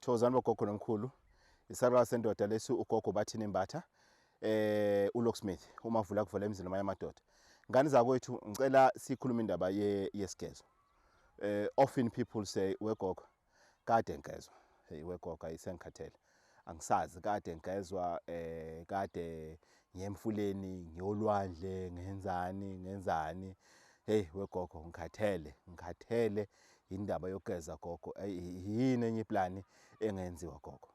Thokozani bogogo nomkhulu. Isarala sendoda lesi uGogo Bathini Mbatha. uLocksmith uma vula kuvela emzini noma yamadoda. Ngani zakwethu ngicela sikhuluma indaba yesigezo. Often people say wegogo kade ngezwe. Hey wegogo ayisengikhathele. Angisazi kade ngezwa kade ngiyemfuleni ngiyolwandle ngenzani. Hey wegogo ngikhathele indaba yogeza gogo. Yini enye iplani engenziwa gogo?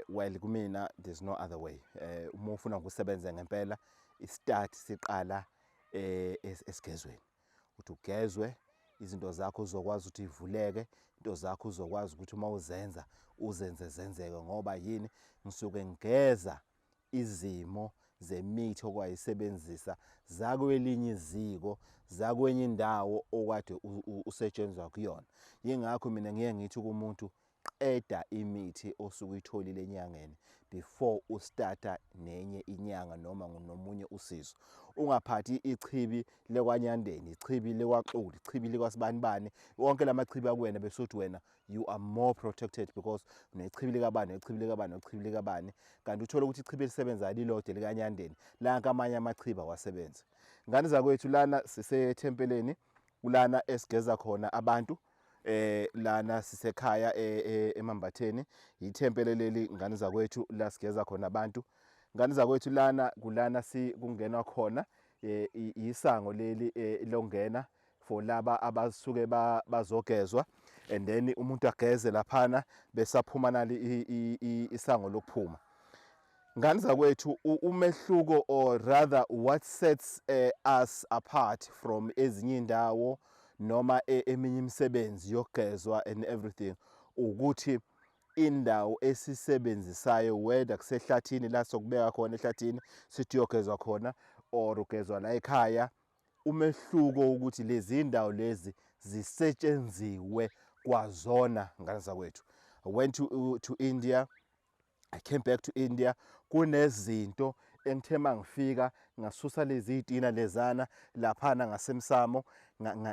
Well kumina there's no other way. Uma ufuna ukusebenza ngempela istart siqala esigezweni. Uthi ugezwe izinto zakho uzokwazi ukuthi ivuleke, into zakho uzokwazi ukuthi uma uzenza zenzeke ngoba yini ngisuke ngeza izimo zemithi okwayisebenzisa zakwelinye iziko zakwenye indawo okade usetshenzwa kuyona. Yingakho mina ngiye ngithi kumuntu qeda imithi osuke uyitholile enyangeni before ustarta nenye inyanga noma nomunye usizo. Ungaphathi ichibi lekwanyandeni, ichibi lekwaXulu, ichibi lekwasibanibani, wonke lamachibi akuwena besothi wena you are more protected because unechibi likabani, ichibi likabani, kanti uthola ukuthi ichibi lisebenza lilodwa likanyandeni, la nkamanye amachibi awasebenzi. Ngani zakwethu lana sisethempeleni, kulana esigeza khona abantu. Lana sisekhaya eMambatheni, ithempele leli ngani zakwethu la sigeza khona abantu. Ngani zakwethu lana kulana kungenwa khona isango leli longena for laba abasuke bazogezwa, and then umuntu ageze laphana besaphuma nali isango lokuphuma. Ngani zakwethu umehluko, or rather what sets us apart from ezinye indawo noma eminye imisebenzi yogezwa and everything, ukuthi indawo esisebenzisayo whether kusehlathini la sokubeka khona ehlathini sithi yogezwa khona or ugezwa la ekhaya, umehluko ukuthi lezi indawo lezi zisetshenziwe kwazona. Ngani zakwethu, I went to India, I came back to India, kunezinto engithe mangifika ngasusa lezi itina lezana laphana ngasemsamo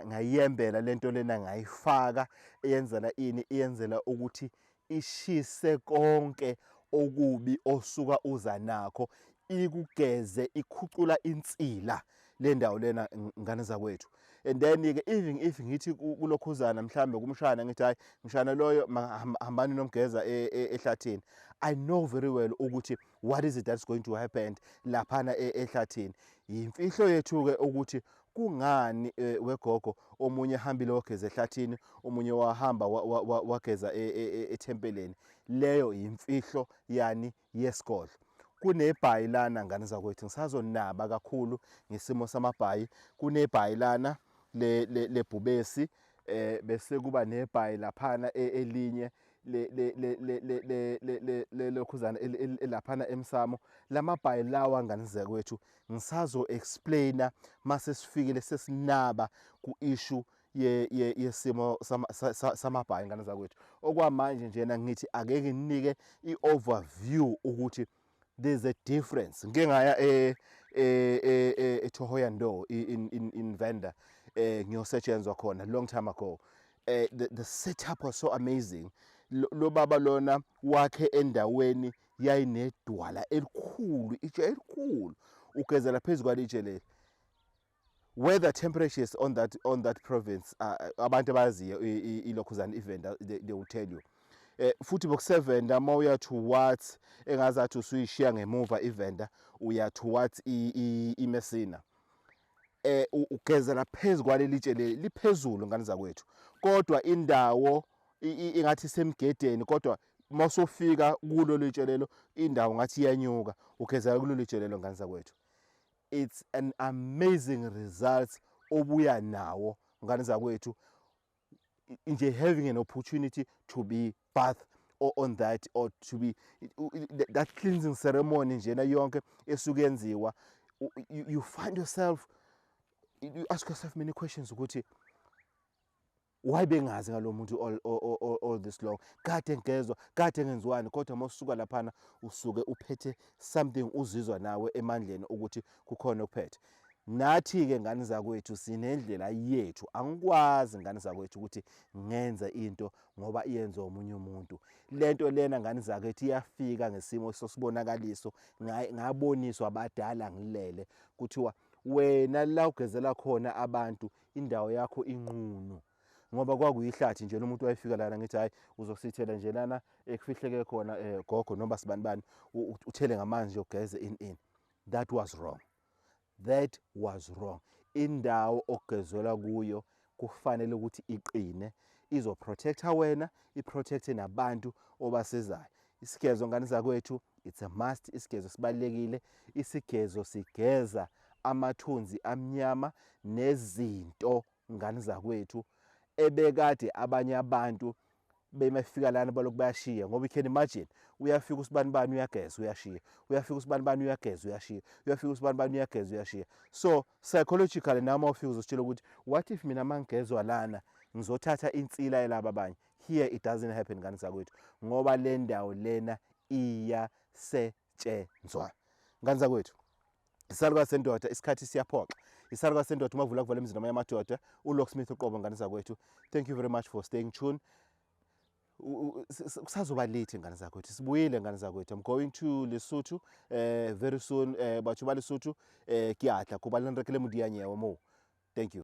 ngayembela lento lena ngayifaka eyenzela ini, iyenzela ukuthi ishise konke okubi osuka uza nakho, ikugeze ikhucula insila le ndawo lena. Ngani zakwethu, and then ke even if ngithi kulokhuzana mhlambe kumshana ngithi hayi mshana loyo hambani nomgeza ehlathini, I know very well ukuthi what is it that's going to happen laphana ehlathini. Imfihlo yethu ke ukuthi kungani wegogo omunye hambile wageza ehlathini, omunye wahamba wageza ethempeleni. Leyo imfihlo yani yesikole. Kunebhayi lana ngani zakwethu, ngisazonaba kakhulu ngesimo samabhayi. Kunebhayi lana lebhubesi, bese kuba nebhayi laphana elinye lokhuzana laphana emsamo. Lamabhayi lawa ngani zakwethu ngisazo explainer mase sifikile sesinaba ku issue yesimo samabhayi. Ngani zakwethu, okwamanje njena ngithi ake nginike i-overview ukuthi there's a difference. Ngingaya eThohoyandou in Venda, ngiyosetshenzwa khona long time ago. The setup was so amazing. Lo baba lona wakhe endaweni yayinedwala elikhulu, itshe elikhulu, ugezela phezulu kwalitshe leli. Weather temperatures on that province, abantu bayaziyo ilokhuzana iVenda, they will tell you. Futhi bokusevenda mawuya towards engazathi usuyishiya ngemuva iVenda uya towards iMessina, ugezela phezulu kwalelitshe leli liphezulu. Ngani zakwethu, kodwa indawo ingathi semgedeni, kodwa masofika kulo litshe lelo indawo ngathi iyanyuka, ugezela kulo litshe lelo. Ngani zakwethu, it's an amazing results obuya nawo. Ngani zakwethu, nje having an opportunity to be bath on that, or to be that cleansing ceremony njena yonke esuke yenziwa, you find yourself, you ask yourself many questions ukuthi why bengazi ngalo muntu all this long, kade ngezwa kade ngenziwani, kodwa mawusuka laphana usuke uphethe something, uzizwa nawe emandleni ukuthi kukhona ukuphethe. nathi-ke ngane zakwethu sinendlela yethu. Angikwazi ngane zakwethu ukuthi ngenze into ngoba iyenziwa omunye umuntu. Lento lena ngane zakwethu iyafika ngesimo sosibonakaliso. Ngaboniswa abadala ngilele kuthiwa wena la ugezela khona abantu indawo yakho inqunu, ngoba kwakuyihlathi nje umuntu wayefika lana ngithi hayi uzosithela nje lana ekufihleke khona gogo noma sibani bani uthele ngamanzi ugeze in. That was wrong. That was wrong. Indawo ogezelwa kuyo kufanele ukuthi iqine, izoprotecta wena, iprotecte nabantu obasizayo. Isigezo ngane zakwethu, it's a must. Isigezo sibalekile. Isigezo sigeza amathunzi amnyama nezinto ngane zakwethu ebekade abanye abantu bemefika lana balokhu bayashiya, ngoba you can imagine uyafika usibanibani uyageza uyashiya, uyafika usibanibani uyageza uyashiya, uyafika usibanibani uyageza uyashiya. So psychologically nami awufika uzositshela ukuthi what if mina mangigezwa lana ngizothatha insila yalaba abanye. Here it doesn't happen ngane zakwethu, ngoba le ndawo lena iyasetshenzwa. Ngane zakwethu, isalukazi sendoda isikhathi siyaphoxa. Isalukazi sendoda umavula kuvela emzini amadoda, uLocksmith uqobo ngane zakwethu. Thank you very much for staying tuned. Kusazoba late ngane zakwethu, sibuyile ngane zakwethu. I'm going to Lesotho very soon. Batho ba Lesotho ke atla ko ba le nrekele modianyewe mo. Thank you.